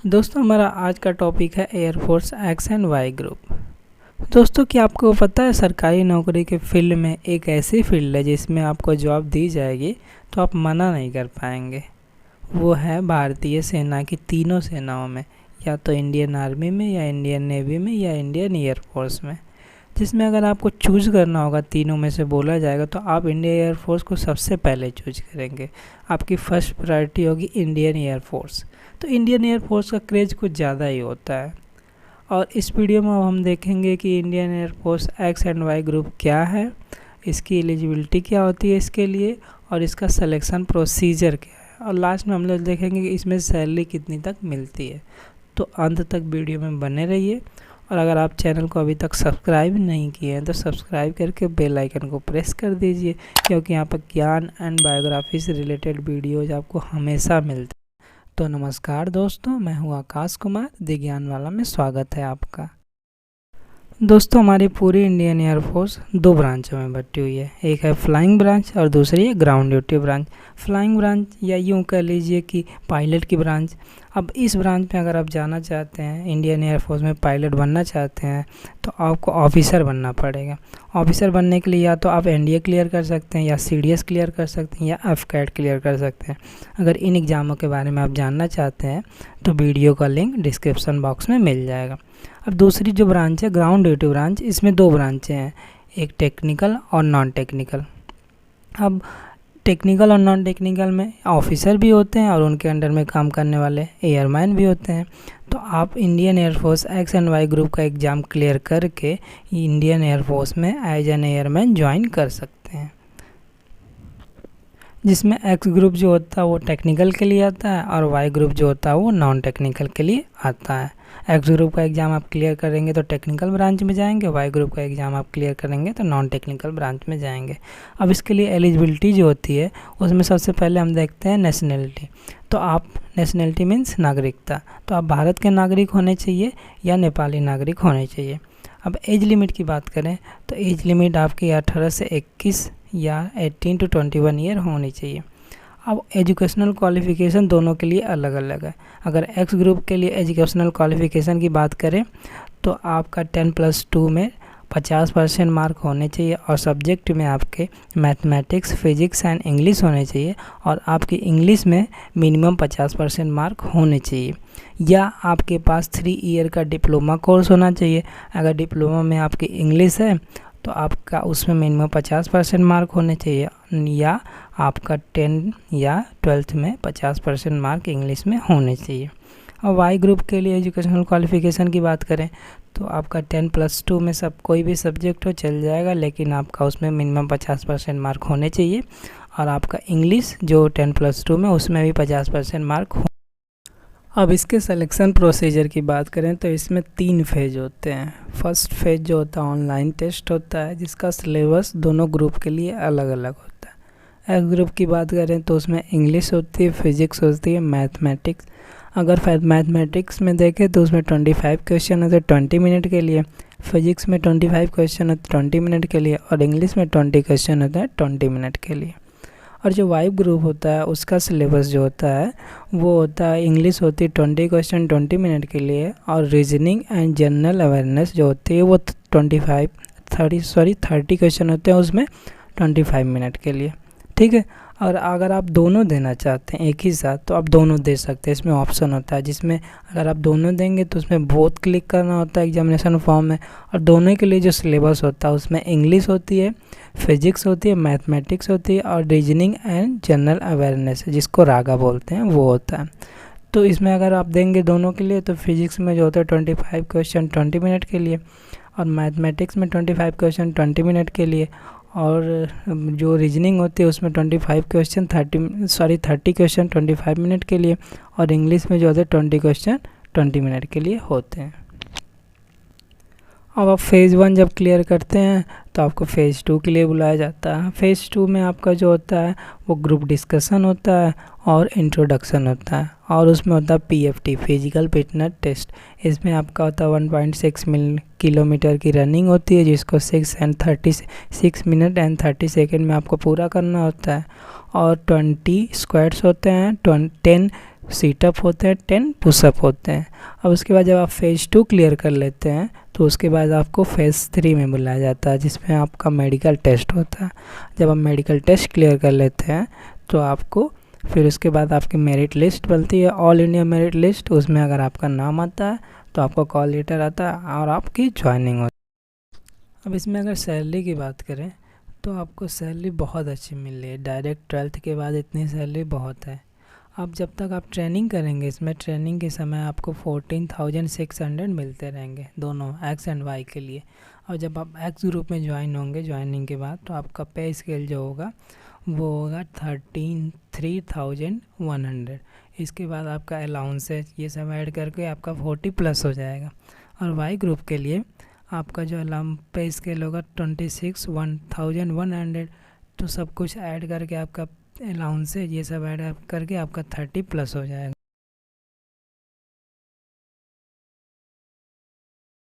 दोस्तों हमारा आज का टॉपिक है air force X and Y group. दोस्तों क्या आपको पता है सरकारी नौकरी के फील्ड में एक ऐसी फील्ड है जिसमें आपको जॉब दी जाएगी तो आप मना नहीं कर पाएंगे। वो है भारतीय सेना की तीनों सेनाओं में, या तो इंडियन आर्मी में या इंडियन नेवी में या इंडियन एयरफोर्स में, जिसमें अगर आपको चूज़ करना होगा तीनों में से बोला जाएगा तो आप इंडियन एयरफोर्स को सबसे पहले चूज करेंगे। आपकी फर्स्ट प्रायोरिटी होगी इंडियन एयरफोर्स। तो इंडियन एयरफोर्स का क्रेज़ कुछ ज़्यादा ही होता है और इस वीडियो में हम देखेंगे कि Indian air force X and Y group क्या है, इसकी एलिजिबिलिटी क्या होती है इसके लिए, और इसका सिलेक्शन प्रोसीजर क्या है, और लास्ट में हम लोग देखेंगे कि इसमें सैलरी कितनी तक मिलती है। तो अंत तक वीडियो में बने रहिए और अगर आप चैनल को अभी तक सब्सक्राइब नहीं किए हैं तो सब्सक्राइब करके बेल आइकन को प्रेस कर दीजिए, क्योंकि यहाँ पर ज्ञान एंड बायोग्राफी से रिलेटेड वीडियोज आपको हमेशा मिलते हैं। तो नमस्कार दोस्तों, मैं हूँ आकाश कुमार, द ज्ञान वाला में स्वागत है आपका। दोस्तों हमारी पूरी इंडियन एयरफोर्स दो ब्रांचों में बटी हुई है, एक है फ्लाइंग ब्रांच और दूसरी है ground duty branch. Flying branch या यूँ कह लीजिए कि पायलट की ब्रांच। अब इस ब्रांच में अगर आप जाना चाहते हैं, इंडियन एयरफोर्स में पायलट बनना चाहते हैं, तो आपको ऑफिसर बनना पड़ेगा। ऑफिसर बनने के लिए या तो आप एनडीए क्लियर कर सकते हैं, या सीडीएस क्लियर कर सकते हैं, या एफकैट क्लियर कर सकते हैं। अगर इन एग्ज़ामों के बारे में आप जानना चाहते हैं तो वीडियो का लिंक डिस्क्रिप्शन बॉक्स में मिल जाएगा। अब दूसरी जो ब्रांच है ग्राउंड ड्यूटी ब्रांच, इसमें दो ब्रांचें हैं, एक टेक्निकल और नॉन टेक्निकल। अब टेक्निकल और नॉन टेक्निकल में ऑफिसर भी होते हैं और उनके अंडर में काम करने वाले एयरमैन भी होते हैं। तो आप Indian air force X and Y group का एग्ज़ाम क्लियर करके इंडियन एयरफोर्स में एज एन एयरमैन ज्वाइन कर सकते हैं, जिसमें एक्स ग्रुप जो होता है वो टेक्निकल के लिए आता है और वाई ग्रुप जो होता है वो नॉन टेक्निकल के लिए आता है। एक्स ग्रुप का एग्ज़ाम आप क्लियर करेंगे तो टेक्निकल ब्रांच में जाएंगे, वाई ग्रुप का एग्ज़ाम आप क्लियर करेंगे तो नॉन टेक्निकल ब्रांच में जाएंगे। अब इसके लिए एलिजिबिलिटी जो होती है उसमें सबसे पहले हम देखते हैं नेशनलिटी। तो आप नेशनलिटी मीन्स नागरिकता, तो आप भारत के नागरिक होने चाहिए या नेपाली नागरिक होने चाहिए। अब एज लिमिट की बात करें तो एज लिमिट आपकी 18 से 21 या 18 to 21 ईयर होनी चाहिए। अब एजुकेशनल क्वालिफ़िकेशन दोनों के लिए अलग अलग है। अगर एक्स ग्रुप के लिए एजुकेशनल क्वालिफ़िकेशन की बात करें तो आपका 10+2 में 50% मार्क होने चाहिए और सब्जेक्ट में आपके मैथमेटिक्स, फिजिक्स एंड इंग्लिश होने चाहिए, और आपकी इंग्लिश में मिनिमम 50% मार्क होने चाहिए, या आपके पास 3 ईयर का डिप्लोमा कोर्स होना चाहिए। अगर डिप्लोमा में आपकी इंग्लिश है तो आपका उसमें मिनिमम 50% मार्क होने चाहिए, या आपका 10 या 12th में 50% मार्क इंग्लिश में होने चाहिए। और वाई ग्रुप के लिए एजुकेशनल क्वालिफ़िकेशन की बात करें तो आपका 10+2 में सब कोई भी सब्जेक्ट हो चल जाएगा, लेकिन आपका उसमें मिनिमम 50% मार्क होने चाहिए, और आपका इंग्लिश जो 10+2 में उसमें भी 50% मार्क हो। अब इसके सिलेक्शन प्रोसीजर की बात करें तो इसमें 3 फेज होते हैं। फर्स्ट फेज जो होता है ऑनलाइन टेस्ट होता है, जिसका सिलेबस दोनों ग्रुप के लिए अलग अलग होता है। एक्स ग्रुप की बात करें तो उसमें इंग्लिश होती है, फिजिक्स होती है, मैथमेटिक्स। अगर मैथमेटिक्स में देखें तो उसमें 25 क्वेश्चन होते हैं 20 मिनट के लिए, फिजिक्स में 25 क्वेश्चन होते हैं 20 मिनट के लिए, और इंग्लिश में 20 क्वेश्चन होते हैं 20 मिनट के लिए। और जो वाई ग्रुप होता है उसका सिलेबस जो होता है वो होता है, इंग्लिश होती है 20 क्वेश्चन 20 मिनट के लिए, और रीजनिंग एंड जनरल अवेयरनेस जो होती है वो 30 क्वेश्चन होते हैं उसमें 25 मिनट के लिए, ठीक है। और अगर आप दोनों देना चाहते हैं एक ही साथ तो आप दोनों दे सकते हैं। इसमें ऑप्शन होता है जिसमें अगर आप दोनों देंगे तो उसमें बोथ क्लिक करना होता है एग्जामिनेशन फॉर्म में, और दोनों के लिए जो सिलेबस होता है उसमें इंग्लिश होती है, फिजिक्स होती है, मैथमेटिक्स होती है, और रीजनिंग एंड जनरल अवेयरनेस जिसको रागा बोलते हैं वो होता है। तो इसमें अगर आप देंगे दोनों के लिए तो फिजिक्स में जो होता है 25 क्वेश्चन 20 मिनट के लिए, और मैथमेटिक्स में 25 क्वेश्चन 20 मिनट के लिए, और जो रीजनिंग होती है उसमें 30 क्वेश्चन 25 मिनट के लिए, और इंग्लिश में जो होते हैं 20 क्वेश्चन 20 मिनट के लिए होते हैं। अब आप फेज़ 1 जब क्लियर करते हैं तो आपको फेज़ 2 के लिए बुलाया जाता है। फेज़ 2 में आपका जो होता है वो ग्रुप डिस्कशन होता है और इंट्रोडक्शन होता है, और उसमें होता है पीएफटी फिजिकल फिटनेस टेस्ट। इसमें आपका होता है 1.6 किलोमीटर की रनिंग होती है, जिसको 6 मिनट एंड 30 सेकेंड में आपको पूरा करना होता है, और 20 स्क्वाट्स होते हैं, 10 सीटअप होते हैं, 10 पुशअप होते हैं। अब उसके बाद जब आप फेज़ 2 क्लियर कर लेते हैं तो उसके बाद आपको फेज़ 3 में बुलाया जाता है, जिसमें आपका मेडिकल टेस्ट होता है। जब आप मेडिकल टेस्ट क्लियर कर लेते हैं तो आपको फिर उसके बाद आपकी मेरिट लिस्ट बनती है, ऑल इंडिया मेरिट लिस्ट। उसमें अगर आपका नाम आता है तो आपको कॉल लेटर आता है और आपकी ज्वाइनिंग होती है। अब इसमें अगर सैलरी की बात करें तो आपको सैलरी बहुत अच्छी मिल रही है। डायरेक्ट 12th के बाद इतनी सैलरी बहुत है। अब जब तक आप ट्रेनिंग करेंगे, इसमें ट्रेनिंग के समय आपको 14,600 मिलते रहेंगे दोनों एक्स एंड वाई के लिए। और जब आप एक्स ग्रुप में ज्वाइन होंगे ज्वाइनिंग के बाद, तो आपका पे स्केल जो होगा वो होगा 3,100। इसके बाद आपका अलाउंसेस ये सब ऐड करके आपका 40+ हो जाएगा। और वाई ग्रुप के लिए आपका जो पे स्केल होगा 26,100। तो सब कुछ ऐड करके आपका अलाउंसेस ये सब ऐड करके आपका 30+ हो जाएगा।